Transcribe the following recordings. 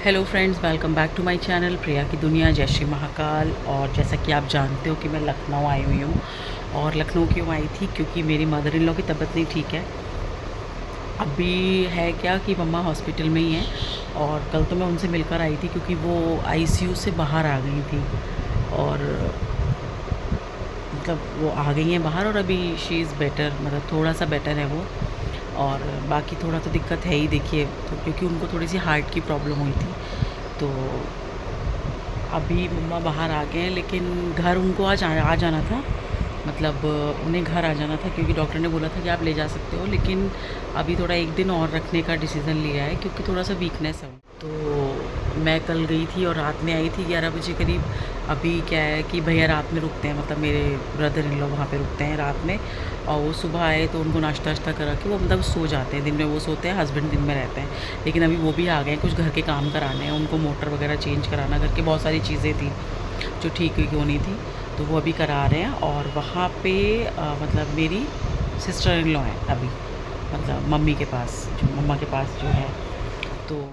Hello friends, welcome back to my channel Priya की दुनिया। जय श्री महाकाल। और जैसा कि आप जानते हो कि मैं लखनऊ आई हुई हूँ। और लखनऊ क्यों आई थी? क्योंकि मेरी मदर इन लॉ की तबीयत नहीं ठीक है। अभी है क्या कि मम्मा हॉस्पिटल में ही हैं। और कल तो मैं उनसे मिलकर आई थी क्योंकि वो आईसीयू से बाहर आ गई थी। और मतलब वो आ गई हैं बाहर और अभी शी इज़ बेटर, मतलब थोड़ा सा बेटर है वो। और बाकी थोड़ा तो दिक्कत है ही, देखिए, तो क्योंकि उनको थोड़ी सी हार्ट की प्रॉब्लम हुई थी। तो अभी मम्मा बाहर आ गए हैं, लेकिन घर उनको आज आ जाना था। मतलब उन्हें घर आ जाना था क्योंकि डॉक्टर ने बोला था कि आप ले जा सकते हो, लेकिन अभी थोड़ा एक दिन और रखने का डिसीज़न लिया है क्योंकि थोड़ा सा वीकनेस है। तो मैं कल गई थी और रात में आई थी 11 बजे करीब। अभी क्या है कि भैया रात में रुकते हैं, मतलब मेरे ब्रदर इन लोग वहाँ पे रुकते हैं रात में। और वो सुबह आए तो उनको नाश्ता वाश्ता करा के वो मतलब सो जाते हैं। दिन में वो सोते हैं, हस्बैंड दिन में रहते हैं। लेकिन अभी वो भी आ गए हैं, कुछ घर के काम कराने हैं उनको, मोटर वगैरह चेंज कराना, घर के बहुत सारी चीज़ें थी जो ठीक हुई होनी थी, तो वो अभी करा रहे हैं। और वहाँ पे मतलब मेरी सिस्टर इन लॉ है अभी, मतलब मम्मी के पास, जो मम्मा के पास जो है। तो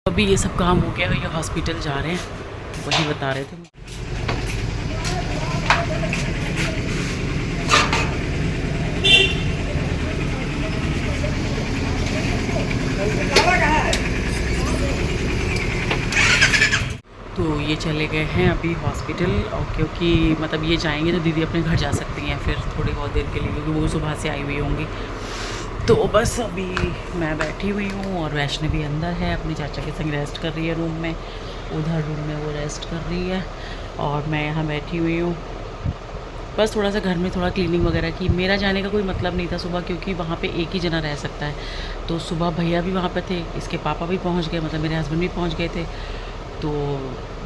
अभी ये सब काम हो गया, ये हॉस्पिटल जा रहे हैं, वही बता रहे थे। तो ये चले गए हैं अभी हॉस्पिटल, और क्योंकि मतलब ये जाएंगे तो दीदी अपने घर जा सकती हैं फिर थोड़ी बहुत देर के लिए, क्योंकि वो सुबह से आई हुई होंगी। तो बस अभी मैं बैठी हुई हूँ और वैष्णवी अंदर है, अपने चाचा के संग रेस्ट कर रही है रूम में। उधर रूम में वो रेस्ट कर रही है और मैं यहाँ बैठी हुई हूँ। बस थोड़ा सा घर में थोड़ा क्लीनिंग वगैरह की। मेरा जाने का कोई मतलब नहीं था सुबह, क्योंकि वहाँ पे एक ही जना रह सकता है। तो सुबह भैया भी वहाँ पे थे, इसके पापा भी पहुँच गए, मतलब मेरे हस्बैंड भी पहुँच गए थे। तो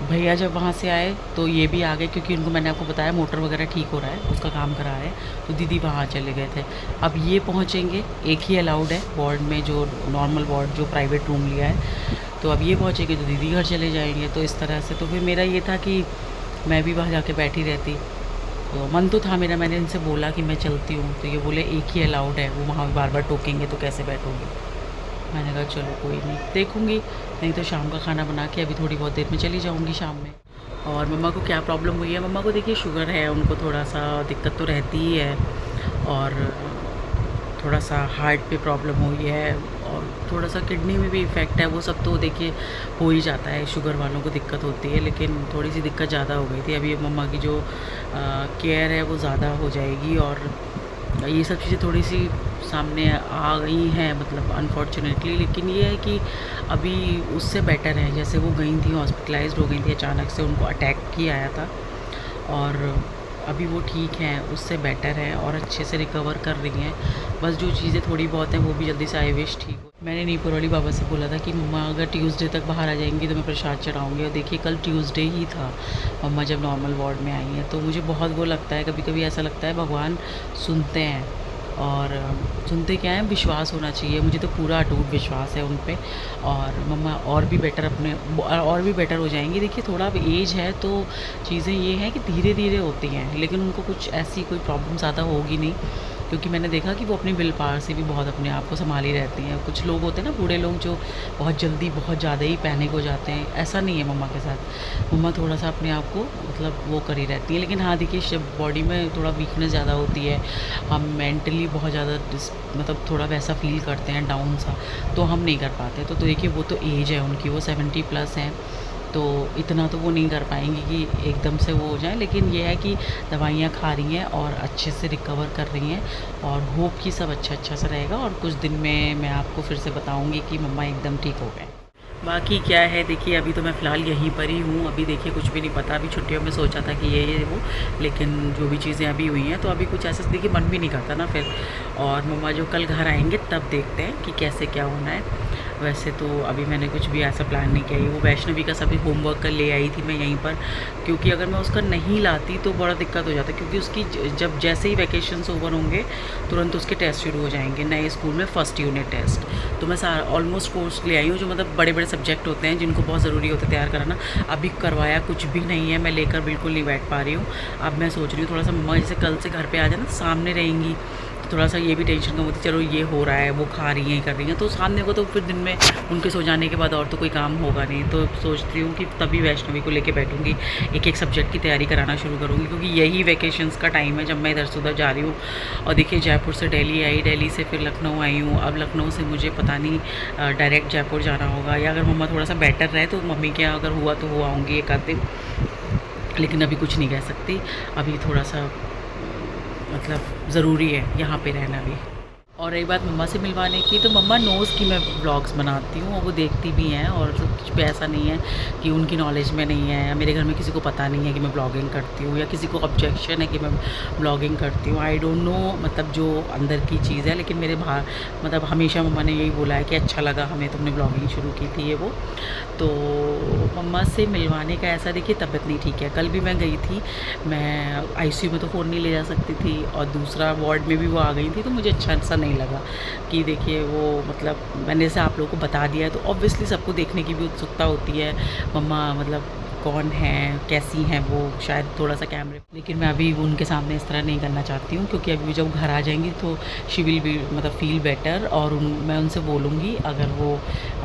भैया जब वहाँ से आए तो ये भी आ गए, क्योंकि उनको मैंने आपको बताया मोटर वगैरह ठीक हो रहा है, उसका काम करा रहे हैं। तो दीदी वहाँ चले गए थे। अब ये पहुँचेंगे, एक ही अलाउड है वार्ड में, जो नॉर्मल वार्ड जो प्राइवेट रूम लिया है। तो अब ये पहुँचेंगे तो दीदी घर चले जाएंगे, तो इस तरह से। तो फिर मेरा ये था कि मैं भी वहाँ जाके बैठी रहती। तो मन तो था मेरा, मैंने इनसे बोला कि मैं चलती हूँ, तो ये बोले एक ही अलाउड है, वो वहाँ बार बार टोकेंगे तो कैसे बैठोगे। मैंने कहा चलो कोई नहीं, देखूँगी, नहीं तो शाम का खाना बना के अभी थोड़ी बहुत देर में चली जाऊँगी शाम में। और मम्मा को क्या प्रॉब्लम हुई है? मम्मा को देखिए शुगर है, उनको थोड़ा सा दिक्कत तो रहती ही है। और थोड़ा सा हार्ट पे प्रॉब्लम हुई है, और थोड़ा सा किडनी में भी इफ़ेक्ट है। वो सब तो देखिए हो ही जाता है, शुगर वालों को दिक्कत होती है, लेकिन थोड़ी सी दिक्कत ज़्यादा हो गई थी। अभी मम्मा की जो केयर है वो ज़्यादा हो जाएगी, और ये सब चीज़ें थोड़ी सी सामने आ गई हैं, मतलब अनफॉर्चुनेटली। लेकिन ये है कि अभी उससे बेटर है। जैसे वो गई थी, हॉस्पिटलाइज्ड हो गई थी, अचानक से उनको अटैक ही आया था। और अभी वो ठीक हैं, उससे बेटर है और अच्छे से रिकवर कर रही हैं। बस जो चीज़ें थोड़ी बहुत हैं वो भी जल्दी से आई विश ठीक हो। मैंने नीपुर वाली बाबा से बोला था कि मम्मा अगर ट्यूसडे तक बाहर आ जाएंगी तो मैं प्रसाद चढ़ाऊँगी। और देखिए कल ट्यूसडे ही था, मम्मा जब नॉर्मल वार्ड में आई हैं। तो मुझे बहुत वो लगता है, कभी कभी ऐसा लगता है भगवान सुनते हैं। और सुनते क्या है, विश्वास होना चाहिए। मुझे तो पूरा अटूट विश्वास है उन पे। और मम्मा और भी बेटर अपने और भी बेटर हो जाएंगी। देखिए थोड़ा अब एज है तो चीज़ें ये हैं कि धीरे धीरे होती हैं, लेकिन उनको कुछ ऐसी कोई प्रॉब्लम ज़्यादा होगी नहीं, क्योंकि मैंने देखा कि वो अपनी विल पावर से भी बहुत अपने आप को संभाली रहती हैं। कुछ लोग होते हैं ना, बूढ़े लोग, जो बहुत जल्दी बहुत ज़्यादा ही पैनिक हो जाते हैं, ऐसा नहीं है मम्मा के साथ। मम्मा थोड़ा सा अपने आप को मतलब वो करी रहती है। लेकिन हाँ देखिए, जब बॉडी में थोड़ा वीकनेस ज़्यादा होती है, हम मेंटली बहुत ज़्यादा मतलब थोड़ा वैसा फील करते हैं डाउन सा, तो हम नहीं कर पाते। तो देखिए वो तो एज है उनकी, वो 70+ हैं, तो इतना तो वो नहीं कर पाएंगी कि एकदम से वो हो जाए। लेकिन ये है कि दवाइयाँ खा रही हैं और अच्छे से रिकवर कर रही हैं, और होप कि सब अच्छा सा रहेगा। और कुछ दिन में मैं आपको फिर से बताऊँगी कि मम्मा एकदम ठीक हो गए। बाकी क्या है, देखिए अभी तो मैं फ़िलहाल यहीं पर ही हूँ। अभी देखिए कुछ भी नहीं पता, अभी छुट्टियों में सोचा था कि ये वो, लेकिन जो भी चीज़ें अभी हुई हैं तो अभी कुछ ऐसा देखिए मन भी नहीं करता ना फिर। और मम्मा जो कल घर आएंगे तब देखते हैं कि कैसे क्या होना है। वैसे तो अभी मैंने कुछ भी ऐसा प्लान नहीं किया है। वो वैष्णवी का सभी होमवर्क का ले आई थी मैं यहीं पर, क्योंकि अगर मैं उसका नहीं लाती तो बड़ा दिक्कत हो जाता है, क्योंकि उसकी जब जैसे ही वैकेशंस ओवर होंगे तुरंत उसके टेस्ट शुरू हो जाएंगे नए स्कूल में, फर्स्ट यूनिट टेस्ट। तो मैं ऑलमोस्ट कोर्स ले आई हूँ, जो मतलब बड़े बड़े सब्जेक्ट होते हैं जिनको बहुत ज़रूरी होता है तैयार कराना। अभी करवाया कुछ भी नहीं है, मैं लेकर बिल्कुल नहीं बैठ पा रही हूँ। अब मैं सोच रही हूँ थोड़ा सा मम्मा जैसे कल से घर पर आ जाए ना, सामने रहेंगी, थोड़ा सा ये भी टेंशन कम होती, चलो ये हो रहा है, वो खा रही हैं कर रही हैं, तो सामने को तो फिर दिन में उनके सो जाने के बाद और तो कोई काम होगा नहीं। तो सोच रही हूँ कि तभी वैष्णवी को लेके बैठूँगी, एक एक सब्जेक्ट की तैयारी कराना शुरू करूँगी, क्योंकि यही वैकेशंस का टाइम है जब मैं इधर से उधर जा रही हूँ। और देखिए जयपुर से दिल्ली आई, दिल्ली से फिर लखनऊ आई हूँ। अब लखनऊ से मुझे पता नहीं डायरेक्ट जयपुर जाना होगा, या अगर मम्मा थोड़ा सा बेटर रहे तो मम्मी के यहाँ अगर हुआ तो हो आऊँगी एक आध दिन, लेकिन अभी कुछ नहीं कह सकती। अभी थोड़ा सा मतलब ज़रूरी है यहाँ पे रहना भी। और रही बात मम्मा से मिलवाने की, तो मम्मा नोज़ की मैं व्लॉग्स बनाती हूँ और वो देखती भी हैं, और कुछ भी ऐसा नहीं है कि उनकी नॉलेज में नहीं है, या मेरे घर में किसी को पता नहीं है कि मैं ब्लॉगिंग करती हूँ, या किसी को ऑब्जेक्शन है कि मैं ब्लॉगिंग करती हूँ। आई डोंट नो, मतलब जो अंदर की चीज़ है। लेकिन मेरे बाहर मतलब हमेशा मम्मा ने यही बोला है कि अच्छा लगा हमें तुमने ब्लॉगिंग शुरू की थी, ये वो। तो मम्मा से मिलवाने का ऐसा, देखिए तबीयत नहीं ठीक है। कल भी मैं गई थी, मैं आईसीयू में तो फ़ोन नहीं ले जा सकती थी, और दूसरा वार्ड में भी वो आ गई थी, तो मुझे अच्छा सा नहीं लगा कि देखिए वो, मतलब मैंने जैसे आप लोगों को बता दिया है, तो ऑब्वियसली सबको देखने की भी उत्सुकता होती है मम्मा मतलब कौन है, कैसी हैं वो, शायद थोड़ा सा कैमरे। लेकिन मैं अभी उनके सामने इस तरह नहीं करना चाहती हूँ, क्योंकि अभी जब घर आ जाएंगी तो शी विल बी मतलब फील बेटर, और मैं उनसे बोलूँगी अगर वो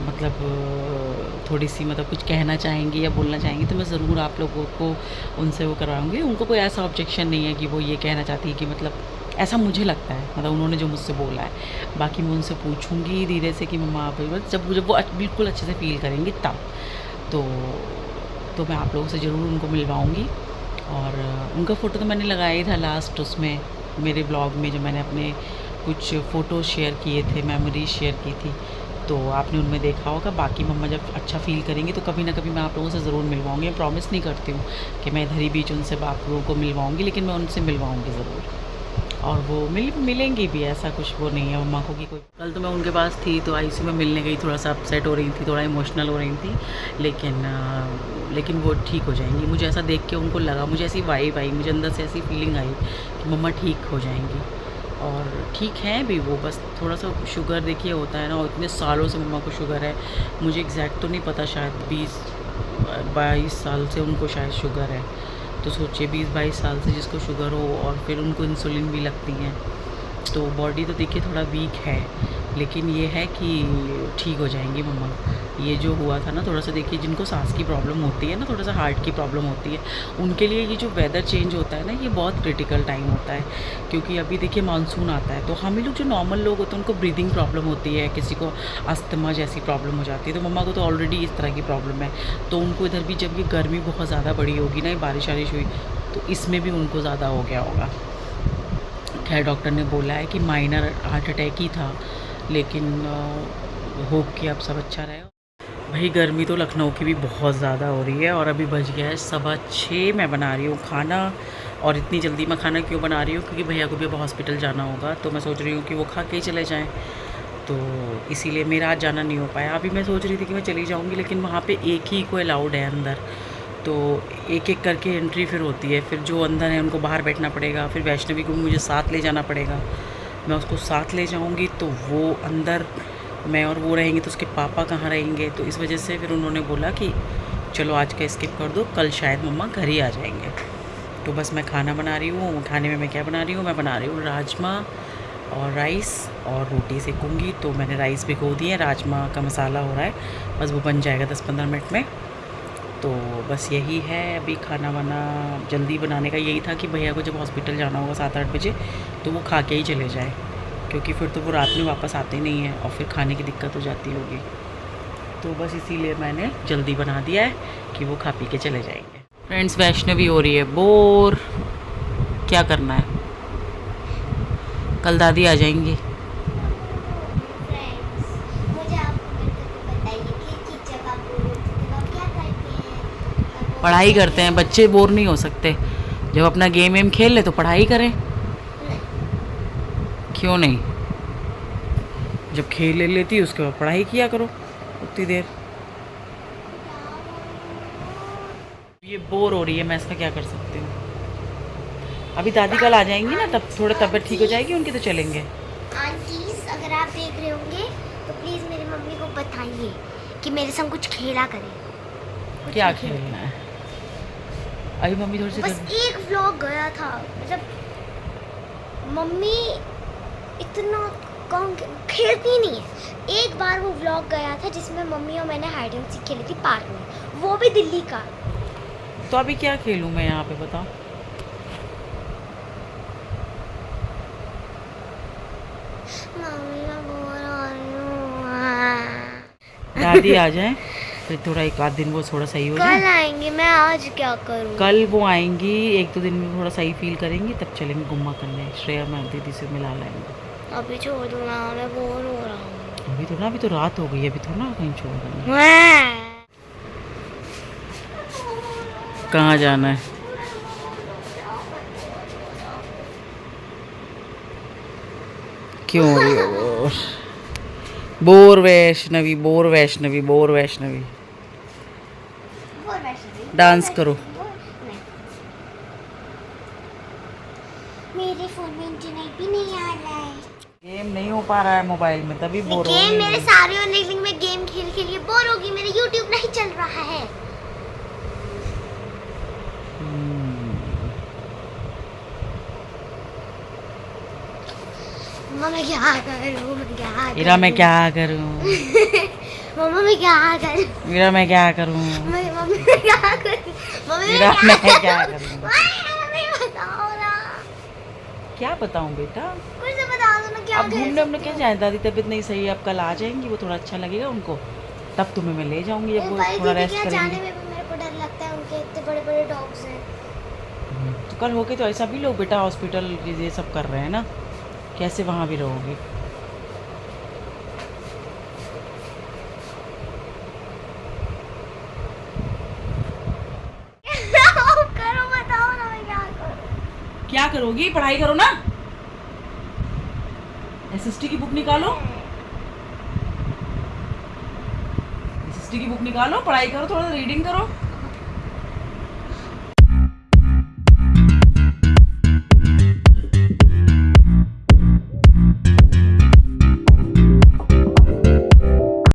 मतलब थोड़ी सी मतलब कुछ कहना चाहेंगी या बोलना चाहेंगी, तो मैं ज़रूर आप लोगों को उनसे वो करवाऊँगी। उनको कोई ऐसा ऑब्जेक्शन नहीं है कि वो ये कहना चाहती है कि मतलब, ऐसा मुझे लगता है, मतलब उन्होंने जो मुझसे बोला है। बाकी मैं उनसे पूछूंगी धीरे से कि मम्मा आप जब वो बिल्कुल अच्छे से फ़ील करेंगी तब तो मैं आप लोगों से ज़रूर उनको मिलवाऊंगी। और उनका फ़ोटो तो मैंने लगाया ही था लास्ट उसमें मेरे ब्लॉग में, जो मैंने अपने कुछ फ़ोटो शेयर किए थे, मेमोरीज शेयर की थी, तो आपने उनमें देखा होगा। बाकी मम्मा जब अच्छा फ़ील करेंगी तो कभी ना कभी मैं आप लोगों से ज़रूर मिलवाऊंगी। मैं प्रॉमिस नहीं करती हूँ कि मैं इधर ही बीच उनसे आप लोगों को मिलवाऊंगी, लेकिन मैं उनसे मिलवाऊंगी ज़रूर, और वो मिलेंगी भी, ऐसा कुछ वो नहीं है मम्मा को कि कोई। कल तो मैं उनके पास थी तो आईसीयू में मिलने गई, थोड़ा सा अपसेट हो रही थी, थोड़ा इमोशनल हो रही थी, लेकिन वो ठीक हो जाएंगी। मुझे ऐसा देख के उनको लगा, मुझे ऐसी वाइब आई, मुझे अंदर से ऐसी फीलिंग आई कि मम्मा ठीक हो जाएंगी, और ठीक हैं भी वो। बस थोड़ा सा शुगर देखिए होता है ना, और इतने सालों से मम्मा को शुगर है, मुझे एग्जैक्ट तो नहीं पता, शायद 20-22 साल से उनको शायद शुगर है। तो सोचिए 20-22 साल से जिसको शुगर हो, और फिर उनको इंसुलिन भी लगती हैं, तो बॉडी तो देखिए थोड़ा वीक है, लेकिन ये है कि ठीक हो जाएंगी मम्मा। ये जो हुआ था ना, थोड़ा सा देखिए जिनको सांस की प्रॉब्लम होती है ना, थोड़ा सा हार्ट की प्रॉब्लम होती है, उनके लिए ये जो वेदर चेंज होता है ना, ये बहुत क्रिटिकल टाइम होता है। क्योंकि अभी देखिए मानसून आता है, तो हम ही लोग जो नॉर्मल लोग होते हैं उनको ब्रीदिंग प्रॉब्लम होती है, किसी को अस्थमा जैसी प्रॉब्लम हो जाती है, तो मम्मा को तो ऑलरेडी इस तरह की प्रॉब्लम है। तो उनको इधर भी जब ये गर्मी बहुत ज़्यादा बड़ी होगी ना, बारिश वारिश हुई, तो इसमें भी उनको ज़्यादा हो गया होगा। खैर डॉक्टर ने बोला है कि माइनर हार्ट अटैक ही था, लेकिन होप कि अब सब अच्छा रहे। भाई गर्मी तो लखनऊ की भी बहुत ज़्यादा हो रही है, और अभी बज गया है 6:15। मैं बना रही हूँ खाना, और इतनी जल्दी मैं खाना क्यों बना रही हूँ, क्योंकि भैया को भी अब हॉस्पिटल जाना होगा, तो मैं सोच रही हूँ कि वो खा के ही चले जाएँ, तो इसीलिए मेरा आज जाना नहीं हो पाया। अभी मैं सोच रही थी कि मैं चली जाऊँगी, लेकिन वहाँ पे एक ही को अलाउड है अंदर, तो एक एक करके एंट्री फिर होती है, फिर जो अंदर है उनको बाहर बैठना पड़ेगा, फिर वैष्णवी को मुझे साथ ले जाना पड़ेगा। मैं उसको साथ ले जाऊँगी तो वो अंदर, मैं और वो रहेंगे, तो उसके पापा कहाँ रहेंगे, तो इस वजह से फिर उन्होंने बोला कि चलो आज का स्किप कर दो, कल शायद मम्मा घर ही आ जाएंगे। तो बस मैं खाना बना रही हूँ। खाने में मैं क्या बना रही हूँ, मैं बना रही हूँ राजमा और राइस, और रोटी सेकूँगी। तो मैंने राइस भिगो दी है, राजमा का मसाला हो रहा है, बस वो बन जाएगा 10-15 मिनट में। तो बस यही है, अभी खाना वाना जल्दी बनाने का यही था कि भैया को जब हॉस्पिटल जाना होगा 7-8 बजे, तो वो खा के ही चले जाए, क्योंकि फिर तो वो रात में वापस आते नहीं हैं, और फिर खाने की दिक्कत हो जाती होगी। तो बस इसीलिए मैंने जल्दी बना दिया है कि वो खा पी के चले जाएंगे। फ्रेंड्स, वैष्णवी हो रही है बोर, क्या करना है, कल दादी आ जाएंगी। पढ़ाई करते हैं, बच्चे बोर नहीं हो सकते। जब अपना गेम वेम खेल ले तो पढ़ाई करें, क्यों नहीं, जब खेल ले लेती उसके बाद पढ़ाई किया करो। उतनी देर। ये बोर हो रही है, मैं इसका क्या कर सकती हूँ। अभी दादी कल आ जाएंगी ना, तब थोड़ा तबीयत ठीक हो जाएगी उनकी, तो चलेंगे। आंटीज अगर आप देख रहे होंगे तो प्लीज़ मेरी मम्मी को बताइए कि मेरे संग कुछ खेला करे। क्या खेलना है? अभी मम्मी थोड़ी सी बस एक व्लॉग गया था, मतलब मम्मी इतना कम खेलती नहीं है। एक बार वो व्लॉग गया था जिसमें मम्मी और मैंने हाइड एंड सीक खेली थी पार्क में, वो भी दिल्ली का। तो अभी क्या खेलूँ मैं यहाँ पे, बताओ। मम्मी मैं बोर हो रही हूँ। दादी आ जाए फिर थोड़ा एक आध दिन वो थोड़ा सही हो जाए। कल आएंगे, मैं आज क्या करूँ? कल वो आएंगी, एक दो दिन में थोड़ा सही फील करेंगी, तब चलेंगे घुमा करने। श्रेया मैं दीदी से मिला लाएंगे। अभी छोड़ दो ना, मैं बोर हो रहा हूँ। अभी तो ना, अभी तो रात हो गई है, अभी तो ना कहीं छोड़ देंगे। कहाँ जाना है? क्यों हो रही है bore? Bore Vaishnavi, bore Vaishnavi, bore Vaishnavi. Dance करो। मेरे फोन में इंटरनेट भी नहीं आ रहा है। गेम नहीं हो पा रहा है मोबाइल में, तभी बोर हो रही गेम है। मेरे सारे ऑनलाइन में गेम खेल खेल के बोर होगी, मेरे YouTube नहीं चल रहा है। मम्मा मैं क्या करूं, मैं क्या करूं? इरा मैं क्या करूं? मम्मा मैं क्या करूं? इरा मैं क्या करूं? मम्मी मैं क्या करूं? मम्मी इरा मैं क्या करूं? मम्मी बताओ ना। क्या बताऊं बेटा? कुछ तो बता दो ना, क्या अब घूमने हमने क्या जाए, दादी तबीयत नहीं सही है, अब कल आ जाएंगी, वो थोड़ा अच्छा लगेगा उनको, तब तुम्हें मैं ले जाऊंगी, जब वो थोड़ा रेस्ट जाने करेंगी। में भी मेरे को डर लगता है, उनके इतने बड़े बड़े डॉग्स हैं। तो कल होके तो ऐसा भी लोग बेटा हॉस्पिटल ये सब कर रहे हैं ना, कैसे वहाँ भी रहोगे? करो, बताओ ना मैं क्या करूं? क्या करोगी? पढ़ाई करो ना, एसएसटी की बुक निकालो, एसएसटी की बुक निकालो, पढ़ाई करो, थोड़ा रीडिंग करो।